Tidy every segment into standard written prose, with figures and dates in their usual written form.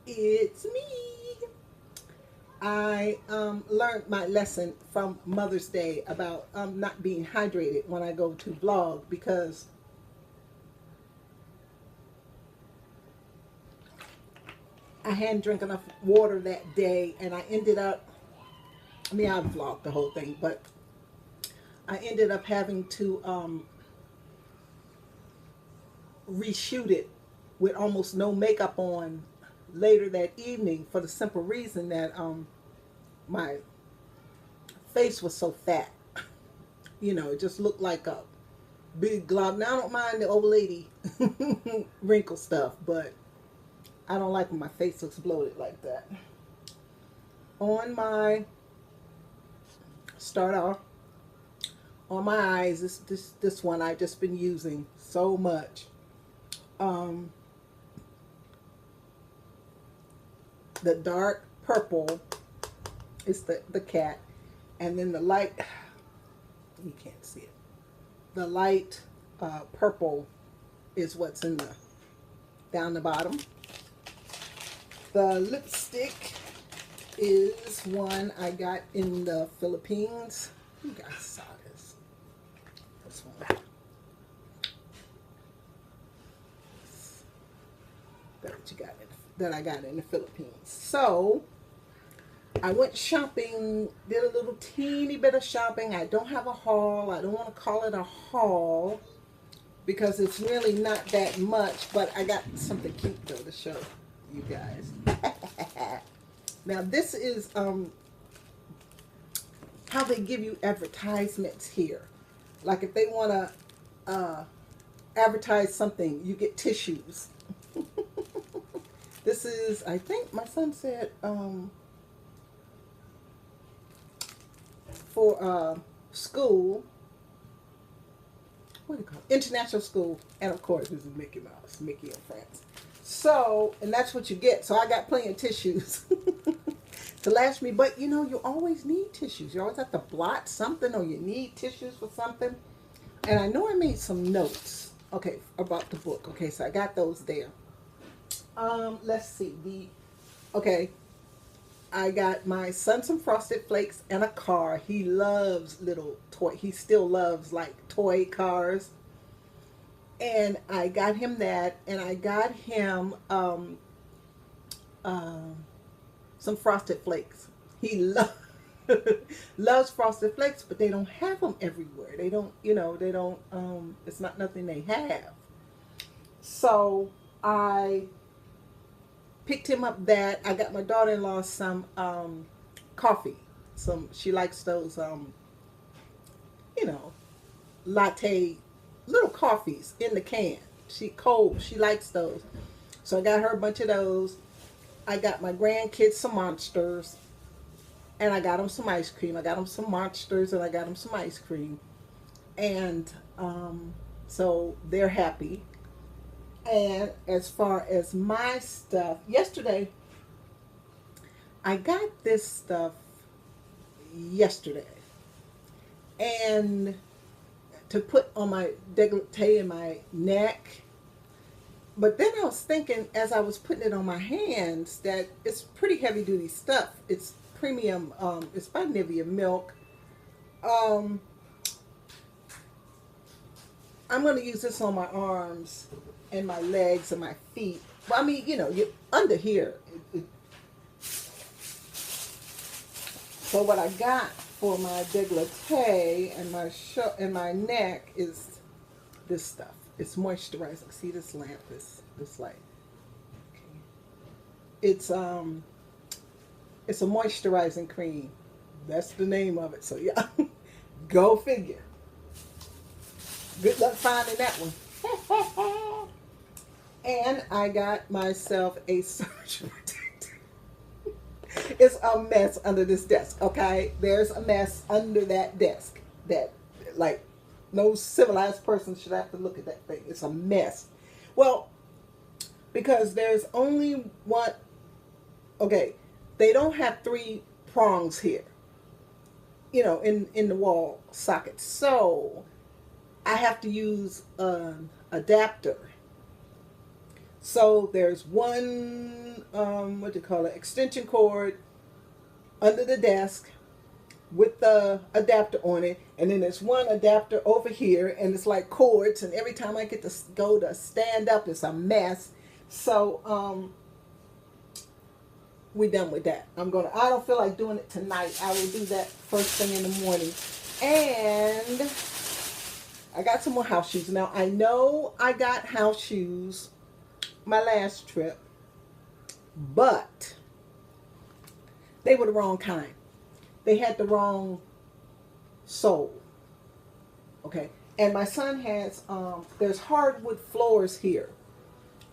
It's me. I learned my lesson from Mother's Day about not being hydrated when I go to vlog because I hadn't drank enough water that day, and I ended up. I mean, I vlogged the whole thing, but I ended up having to reshoot it with almost no makeup on later that evening for the simple reason that my face was so fat. It just looked like a big glob. Now I don't mind the old lady wrinkle stuff, but I don't like when my face looks bloated like that. On my start off on my eyes, this one I've just been using so much. Um, the dark purple is the cat, and then the light. You can't see it. The light purple is what's in the down the bottom. The lipstick is one I got in the Philippines. You guys saw this. This one. That I got in the Philippines. So I went shopping, did a little teeny bit of shopping. I don't have a haul. I don't want to call it a haul because it's really not that much, but I got something cute though to show you guys. Now this is how they give you advertisements here. Like if they want to advertise something, you get tissues. This is, I think my son said, for school. What do you call it? International school. And of course, this is Mickey Mouse, Mickey and Friends. So, and that's what you get. So I got plenty of tissues to last me. But you always need tissues. You always have to blot something, or you need tissues for something. And I know I made some notes, okay, about the book. Okay, so I got those there. Let's see. Okay, I got my son some Frosted Flakes and a car. He loves little toy. He still loves like toy cars. And I got him that, and I got him some Frosted Flakes. He loves Frosted Flakes, but they don't have them everywhere. They don't, they don't. It's not nothing they have. So I picked him up that. I got my daughter-in-law some coffee. She likes those you know, latte little coffees in the can. She likes those. So I got her a bunch of those. I got my grandkids some monsters, and I got them some ice cream. I got them some monsters, and I got them some ice cream. And so they're happy. And as far as my stuff, yesterday, I got this stuff yesterday. And to put on my décolleté in my neck. But then I was thinking, as I was putting it on my hands, that it's pretty heavy duty stuff. It's premium, it's by Nivea Milk. I'm going to use this on my arms and my legs and my feet. Well, I mean, you're under here. So what I got for my décolleté and my neck is this stuff. It's moisturizing. See this lamp, this light. Okay. It's a moisturizing cream. That's the name of it. So yeah, go figure. Good luck finding that one. And I got myself a surge protector. It's a mess under this desk, okay? There's a mess under that desk that, like, no civilized person should have to look at that thing. It's a mess. Well, because there's only one, okay, they don't have 3 prongs here, in the wall socket. So I have to use an adapter. So there's one, what do you call it, extension cord under the desk with the adapter on it, and then there's one adapter over here, and it's like cords, and every time I get to go to stand up, it's a mess. So we're done with that. I don't feel like doing it tonight. I will do that first thing in the morning. And I got some more house shoes. Now, I know I got house shoes my last trip, but they were the wrong kind. They had the wrong sole. Okay. And my son has, there's hardwood floors here.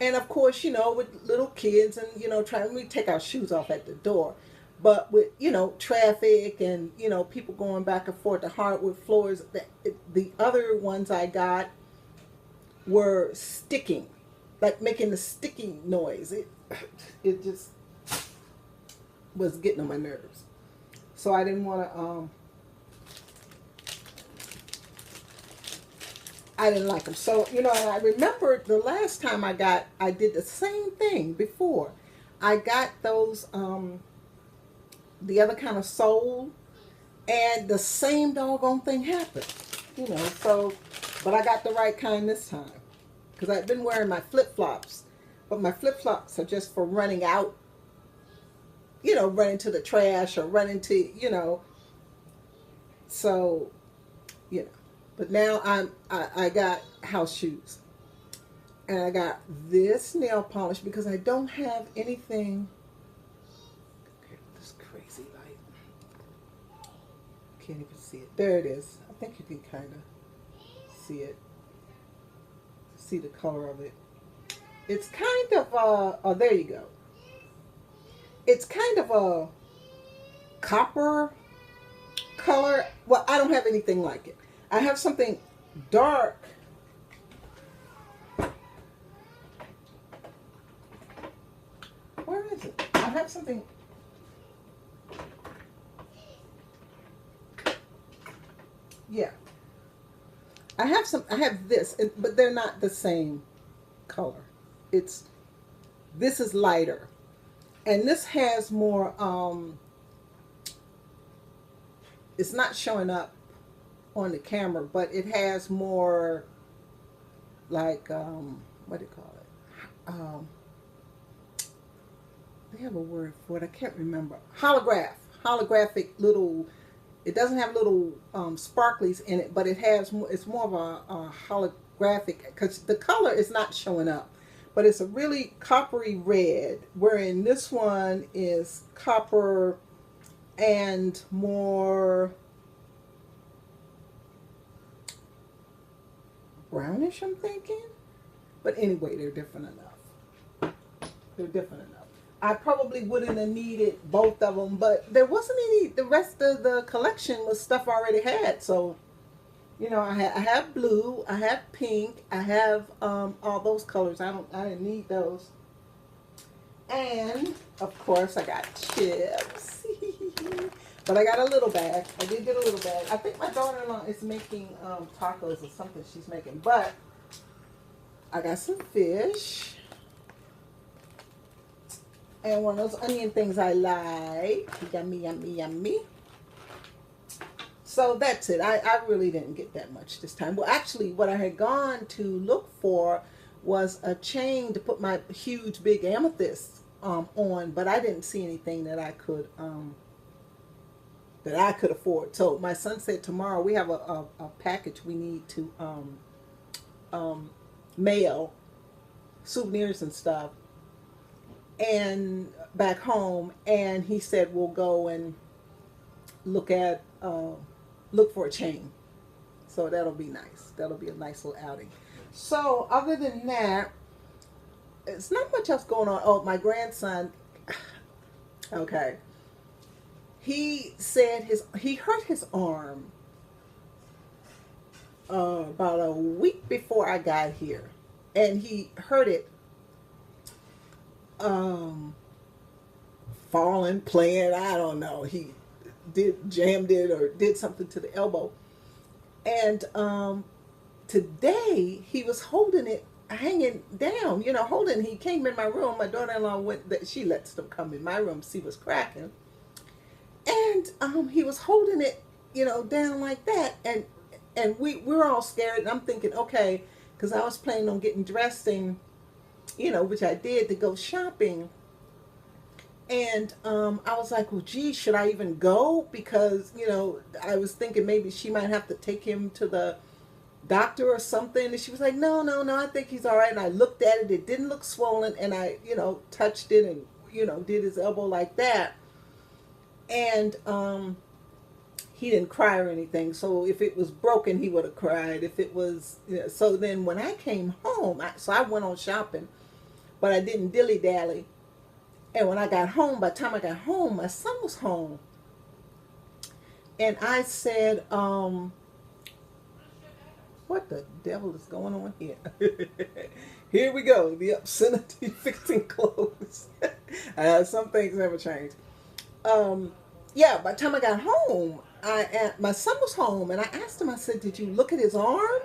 And of course, with little kids and, we take our shoes off at the door. But with, traffic and, people going back and forth, the hardwood floors, the other ones I got were sticking, like making the sticky noise. It just was getting on my nerves. So I didn't want to, I didn't like them. So, and I remember the last time I did the same thing before. I got those, the other kind of sole, and the same doggone thing happened. So, but I got the right kind this time. Because I've been wearing my flip-flops. But my flip-flops are just for running out, running to the trash or running to, so, But now I got house shoes. And I got this nail polish because I don't have anything. Okay, this crazy light. Can't even see it. There it is. I think you can kind of see it. See the color of it. It's kind of oh, there you go. It's kind of a copper color. Well, I don't have anything like it. I have something dark. Where is it? I have something. Yeah. I have this, but they're not the same color. This is lighter. And this has more, it's not showing up on the camera, but it has more like, what do you call it? They have a word for it. I can't remember. Holographic little, it doesn't have little sparklies in it, but it has more, it's more of a holographic, because the color is not showing up. But it's a really coppery red, wherein this one is copper and more brownish, I'm thinking. But anyway, they're different enough. They're different enough. I probably wouldn't have needed both of them, but there wasn't any, the rest of the collection was stuff I already had. So, I have blue, I have pink, I have all those colors. I didn't need those. And of course I got chips. But I got a little bag. I did get a little bag. I think my daughter-in-law is making tacos or something she's making. But I got some fish. And one of those onion things I like. Yummy, yummy, yummy. So that's it. I really didn't get that much this time. Well, actually, what I had gone to look for was a chain to put my huge, big amethyst on. But I didn't see anything that I could afford. So my son said tomorrow we have a package we need to mail, souvenirs and stuff, and back home. And he said we'll go and look for a chain. So that'll be nice. That'll be a nice little outing. So other than that, it's not much else going on. Oh, my grandson, okay. He said he hurt his arm about a week before I got here. And he hurt it falling, playing, I don't know. He jammed it or did something to the elbow. And today he was holding it. hanging down, holding. He came in my room. My daughter-in-law she lets them come in my room, see what's cracking. And he was holding it, down like that. And we're all scared. And I'm thinking, okay, because I was planning on getting dressed and, which I did, to go shopping. And I was like, well, gee, should I even go? Because, I was thinking maybe she might have to take him to the doctor or something. And she was like, no, I think he's all right. And I looked at it. It didn't look swollen. And I, touched it and, did his elbow like that. And he didn't cry or anything. So if it was broken, he would have cried. If it was, so then when I came home, I went on shopping, but I didn't dilly-dally. And when I got home, by the time I got home, my son was home. And I said, what the devil is going on here? Here we go, the obscenity fixing clothes. Some things never change. Yeah, by the time I got home, my son was home, and I asked him, I said, did you look at his arm?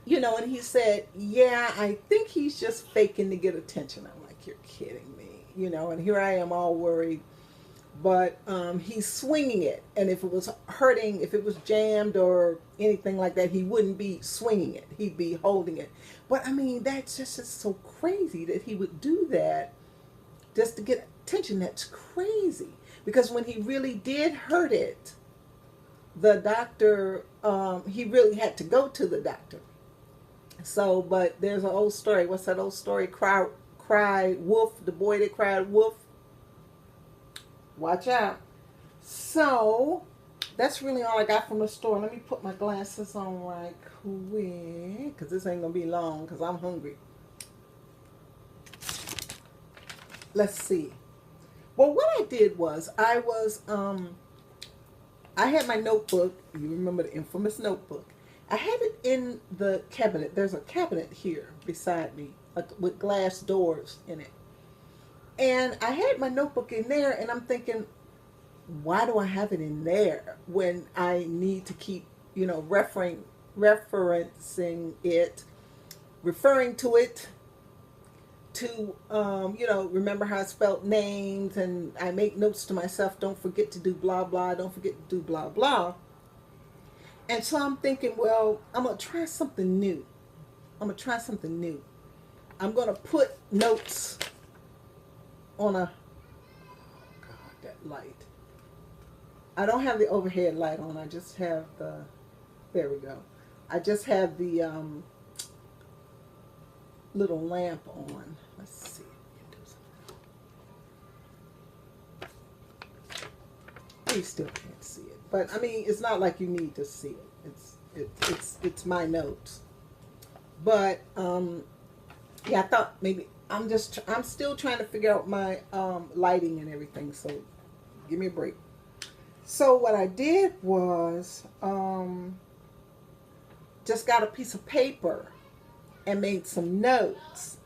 And he said, yeah, I think he's just faking to get attention. I'm like, you're kidding me, and here I am all worried. But he's swinging it, and if it was hurting, if it was jammed or anything like that, he wouldn't be swinging it. He'd be holding it. But, I mean, that's just so crazy that he would do that just to get attention. That's crazy. Because when he really did hurt it, the doctor, he really had to go to the doctor. So, but there's an old story. What's that old story? Cry wolf, the boy that cried wolf. Watch out. So, that's really all I got from the store. Let me put my glasses on right quick, because this ain't going to be long, because I'm hungry. Let's see. Well, what I did was, I had my notebook. You remember the infamous notebook. I had it in the cabinet. There's a cabinet here beside me with glass doors in it. And I had my notebook in there, and I'm thinking, why do I have it in there when I need to keep, referencing it, referring to it, to, remember how I spelled names, and I make notes to myself, don't forget to do blah, blah, don't forget to do blah, blah. And so I'm thinking, well, I'm going to try something new. I'm going to put notes on oh God, that light. I don't have the overhead light on. I just have there we go. I just have the little lamp on. Let's see. You still can't see it, but I mean, it's not like you need to see it. It's my notes. But yeah, I thought maybe I'm still trying to figure out my lighting and everything. So give me a break. So what I did was just got a piece of paper and made some notes.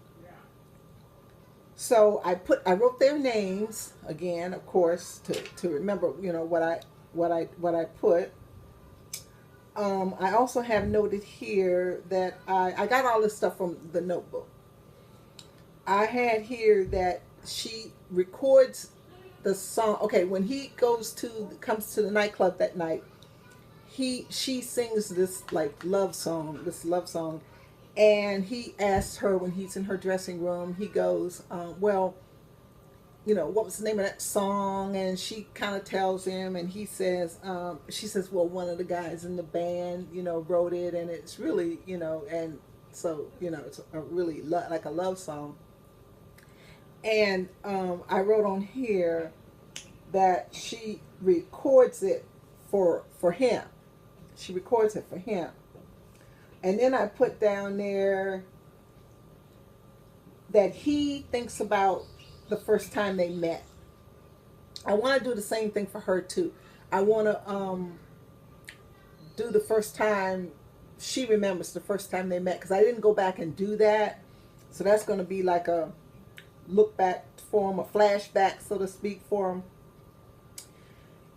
So I wrote their names again, of course, to remember, what I put. I also have noted here that I got all this stuff from the notebook. I had here that she records the song. Okay, when he comes to the nightclub that night, she sings this love song, and he asks her when he's in her dressing room. He goes, well, what was the name of that song? And she kind of tells him, and he says, she says, well, one of the guys in the band, wrote it, and it's really, and so, it's a really like a love song. And I wrote on here that she records it for him. She records it for him. And then I put down there that he thinks about the first time they met. I want to do the same thing for her too. I want to do the first time she remembers the first time they met, because I didn't go back and do that. So that's going to be like a look back for him, a flashback, so to speak, for him.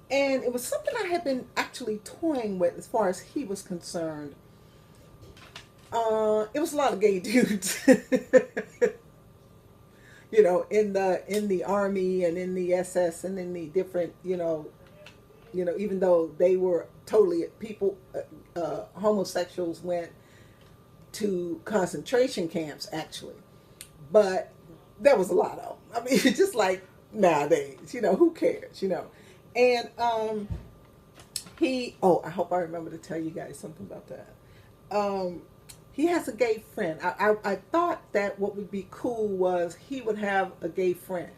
And it was something I had been actually toying with as far as he was concerned. It was a lot of gay dudes. In the army and in the SS and in the different, even though they were totally people, homosexuals went to concentration camps actually, but there was a lot of them. I mean, just like nowadays, who cares, and I hope I remember to tell you guys something about that. He has a gay friend. I thought that what would be cool was he would have a gay friend,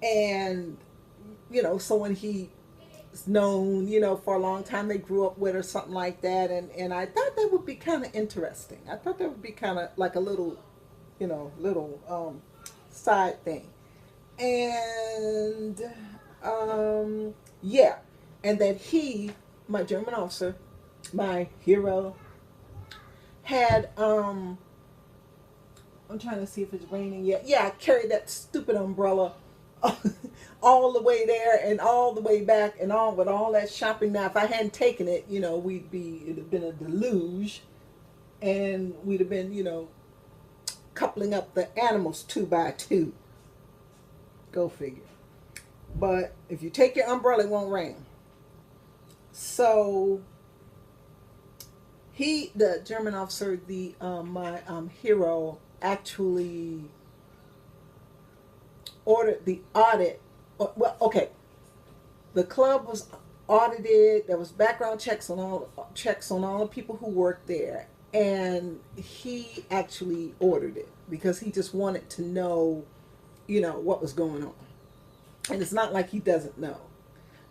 and someone he's known, for a long time, they grew up with or something like that, and I thought that would be kind of interesting. I thought that would be kind of like a little, side thing, and yeah, and that he, my German officer, my hero, had I'm trying to see if it's raining yet. Yeah, I carried that stupid umbrella all the way there and all the way back and all with all that shopping. Now, if I hadn't taken it, it'd have been a deluge, and we'd have been, coupling up the animals 2 by 2. Go figure. But if you take your umbrella, it won't rain. So the German officer, my hero, actually ordered the audit. Well, okay, the club was audited. There was background checks on all the people who worked there, and he actually ordered it because he just wanted to know, what was going on. And it's not like he doesn't know,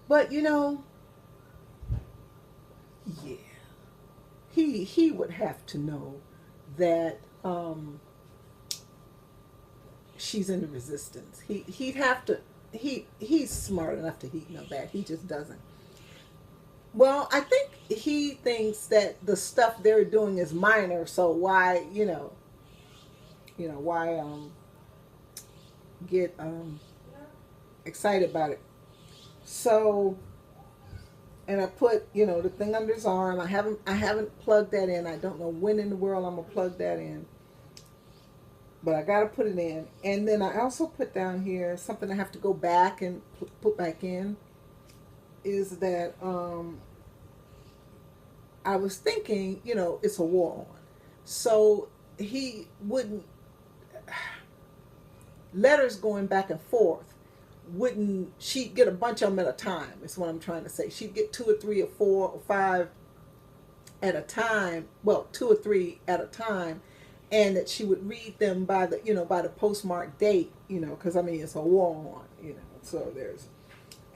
but yeah, he would have to know that she's in the resistance. He'd have to. He's smart enough to know that. He just doesn't. Well, I think he thinks that the stuff they're doing is minor, so why why get excited about it. So, and I put the thing under his arm. I haven't plugged that in. I don't know when in the world I'm gonna plug that in, but I gotta put it in. And then I also put down here something I have to go back and put back in. Is that I was thinking, it's a war on, so he wouldn't letters going back and forth. Wouldn't she'd get a bunch of them at a time? Is what I'm trying to say. She'd get 2 or 3 or 4 or 5 at a time. Well, 2 or 3 at a time, and that she would read them by the postmark date. Because it's a war on. So there's,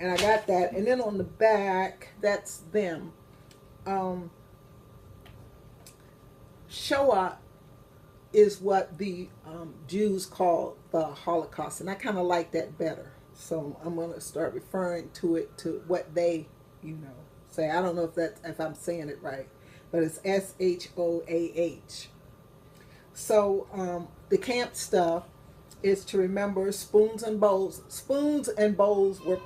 and I got that, and then on the back, that's them. Shoah is what the Jews call the Holocaust, and I kind of like that better. So I'm going to start referring to it to what they, say. I don't know if I'm saying it right, but it's SHOAH. So the camp stuff is to remember spoons and bowls. Spoons and bowls were,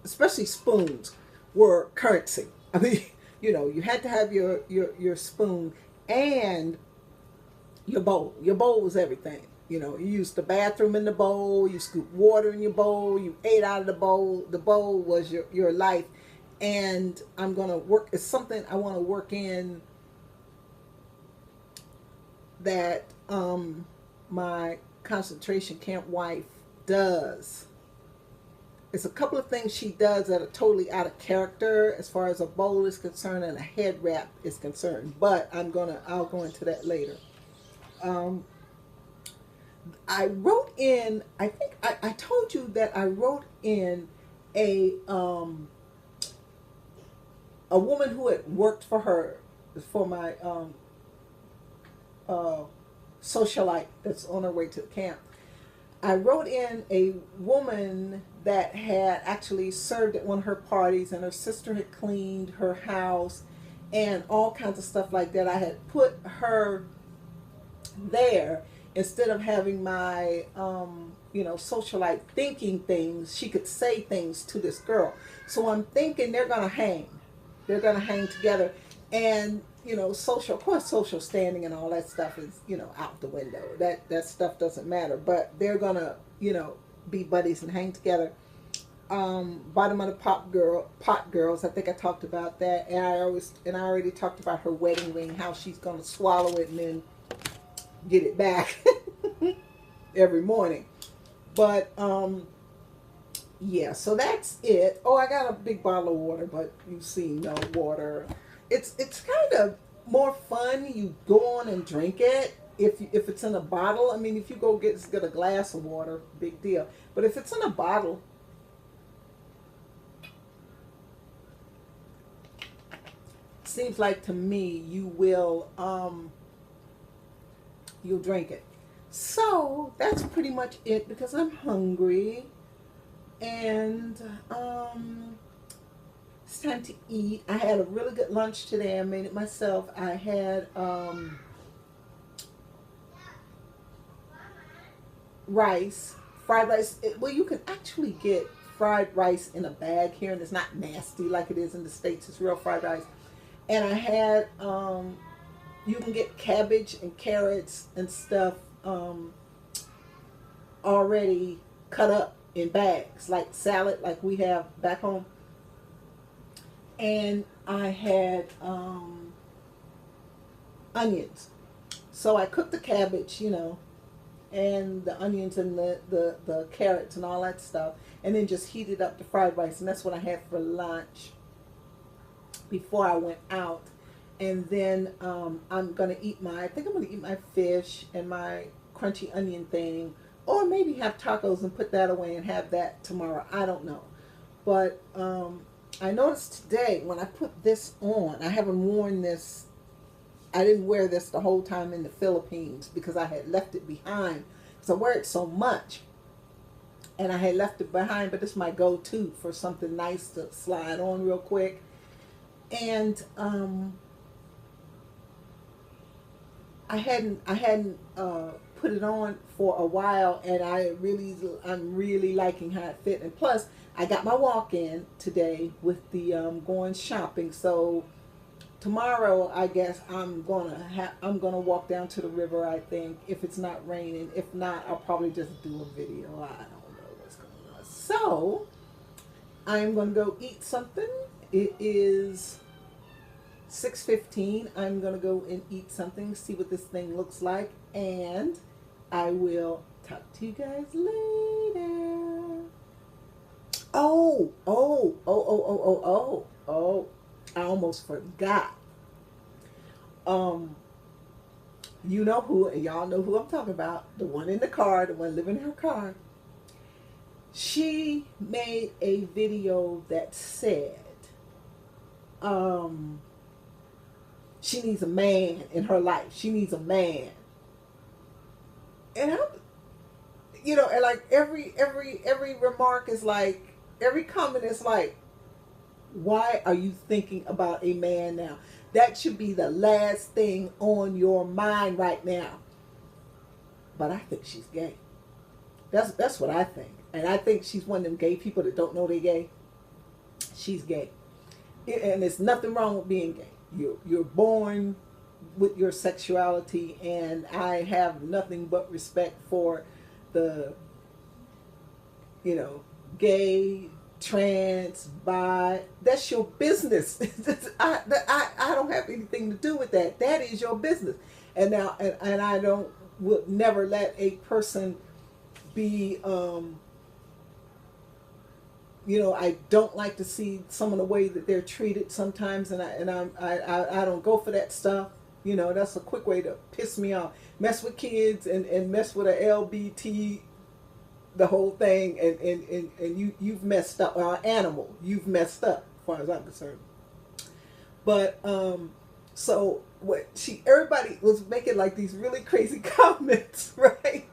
especially spoons, were currency. I mean, you had to have your spoon and your bowl. Your bowl was everything. You used the bathroom in the bowl. You scooped water in your bowl. You ate out of the bowl. The bowl was your life. And I'm going to work. It's something I want to work in that my concentration camp wife does. It's a couple of things she does that are totally out of character as far as a bowl is concerned and a head wrap is concerned. But I'll go into that later. I wrote in, I think I told you that I wrote in a woman who had worked for my socialite that's on her way to the camp. I wrote in a woman that had actually served at one of her parties, and her sister had cleaned her house and all kinds of stuff like that. I had put her there instead of having my socialite thinking things. She could say things to this girl. So I'm thinking they're gonna hang together. And social, of course, social standing and all that stuff is, out the window. That stuff doesn't matter. But they're gonna, be buddies and hang together. Bottom of the pot girls. I think I talked about that, and I already talked about her wedding ring, how she's gonna swallow it and then get it back every morning. But yeah, so that's it. Oh, I got a big bottle of water, but you see no water. It's kind of more fun. You go on and drink it if it's in a bottle. I mean, if you go get a glass of water, big deal. But if it's in a bottle, seems like to me you'll drink it. So that's pretty much it because I'm hungry, and it's time to eat. I had a really good lunch today. I made it myself. I had rice, fried rice. Well, you can actually get fried rice in a bag here, and it's not nasty like it is in the States. It's real fried rice. And I had, you can get cabbage and carrots and stuff already cut up in bags, like salad, like we have back home. And I had onions. So I cooked the cabbage, and the onions and the carrots and all that stuff, and then just heated up the fried rice. And that's what I had for lunch before I went out. And then I'm going to eat I think I'm going to eat my fish and my crunchy onion thing, or maybe have tacos and put that away and have that tomorrow. I don't know. But I noticed today when I put this on, I haven't worn this, I didn't wear this the whole time in the Philippines because I had left it behind. So I wear it so much. And I had left it behind, but it's my go-to for something nice to slide on real quick. And I hadn't put it on for a while, and I'm really liking how it fit. And plus, I got my walk-in today with the going shopping. So tomorrow, I guess I'm gonna walk down to the river. I think if it's not raining. If not, I'll probably just do a video. I don't know what's going on. So I'm gonna go eat something. It is 6:15. I'm going to go and eat something, see what this thing looks like, and I will talk to you guys later. Oh, I almost forgot. You know who, and y'all know who I'm talking about, the one in the car, the one living in her car. She made a video that said, she needs a man in her life. She needs a man. And and like every remark is like, every comment is like, why are you thinking about a man now? That should be the last thing on your mind right now. But I think she's gay. That's what I think. And I think she's one of them gay people that don't know they're gay. She's gay. And there's nothing wrong with being gay. You're born with your sexuality, and I have nothing but respect for the, gay, trans, bi. That's your business. I don't have anything to do with that. That is your business. And now, and I would never let a person be, I don't like to see some of the way that they're treated sometimes, and I don't go for that stuff. That's a quick way to piss me off. Mess with kids and mess with a LBT, the whole thing, and you've messed up. Or an animal, you've messed up, as far as I'm concerned. But so everybody was making like these really crazy comments, right?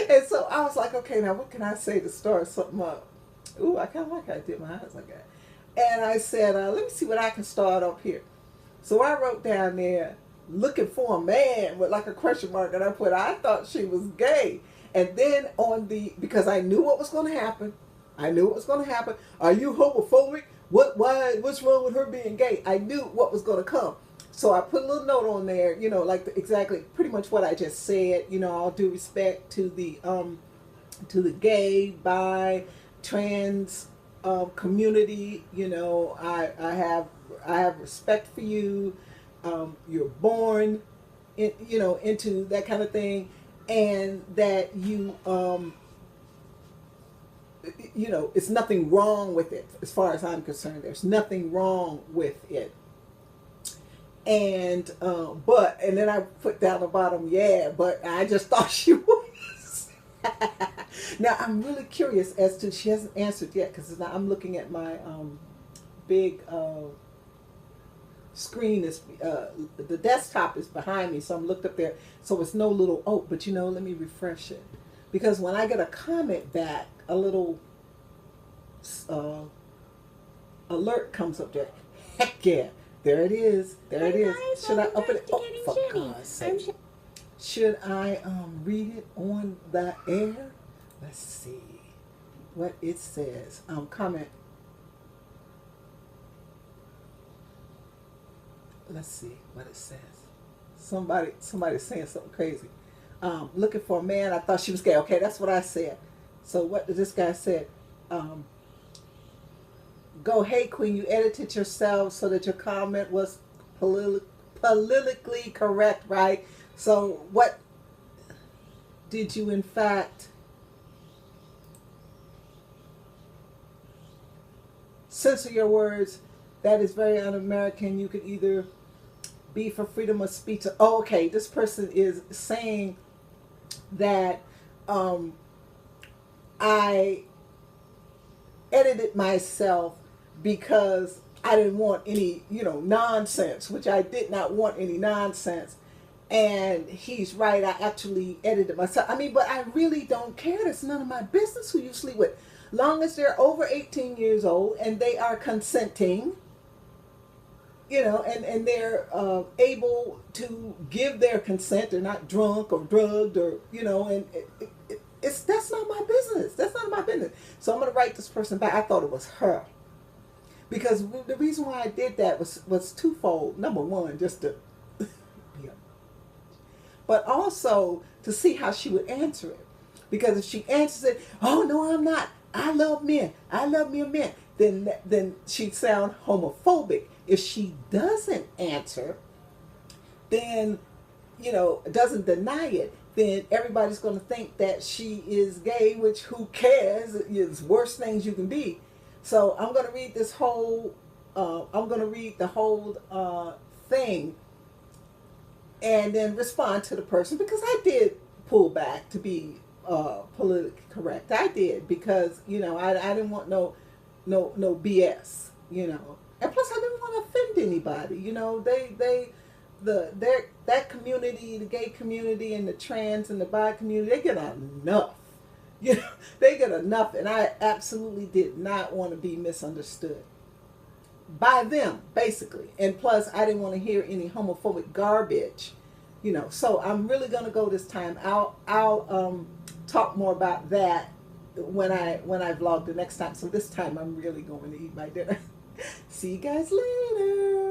And so I was like, okay, now what can I say to start something up? Ooh, I kind of like how I did my eyes like that. And I said, let me see what I can start up here. So I wrote down there, looking for a man with like a question mark, and I thought she was gay. And then because I knew what was going to happen. Are you homophobic? What's wrong with her being gay? I knew what was going to come. So I put a little note on there, you know, like exactly pretty much what I just said. You know, all due respect to the gay, bi, trans community. You know, I have respect for you. You're born, you know, into that kind of thing, and that you know, it's nothing wrong with it as far as I'm concerned. There's nothing wrong with it. And and then I put down the bottom, yeah, but I just thought she was. Now I'm really curious as to, she hasn't answered yet because I'm looking at my big screen is the desktop is behind me, so I'm looked up there, so it's no little, oh, but you know, let me refresh it, because when I get a comment back, a little alert comes up there. Heck yeah, there it is, there it is. Should I open it? Oh, for God's sake. Should I read it on the air? Let's see what it says. Comment. Let's see what it says. Somebody's saying something crazy. Looking for a man. I thought she was gay. Okay, that's what I said. So what did this guy said? Go, hey queen, you edited yourself so that your comment was politically correct, right? So what did you in fact censor your words? That is very un-American. You could either be for freedom of speech. Oh, okay, this person is saying that I edited myself because I didn't want any, you know, nonsense, which I did not want any nonsense. And he's right, I actually edited myself. I mean, but I really don't care. That's none of my business who you sleep with. Long as they're over 18 years old and they are consenting, you know, and they're able to give their consent. They're not drunk or drugged or, you know, and that's not my business. That's not my business. So I'm going to write this person back. I thought it was her. Because the reason why I did that was twofold. Number one, just to be a, but also to see how she would answer it. Because if she answers it, oh no, I'm not, I love men, I love mere men, then she'd sound homophobic. If she doesn't answer, then, you know, doesn't deny it, then everybody's going to think that she is gay, which who cares? It's worst things you can be. So I'm going to read this whole, I'm going to read the whole thing and then respond to the person, because I did pull back to be politically correct. I did, because, you know, I didn't want no BS, you know. And plus I didn't want to offend anybody, you know. That community, the gay community and the trans and the bi community, they get enough. You know, they get enough, and I absolutely did not want to be misunderstood by them, basically. And plus, I didn't want to hear any homophobic garbage, you know. So I'm really gonna go this time. I'll talk more about that when I vlog the next time. So this time I'm really going to eat my dinner. See you guys later.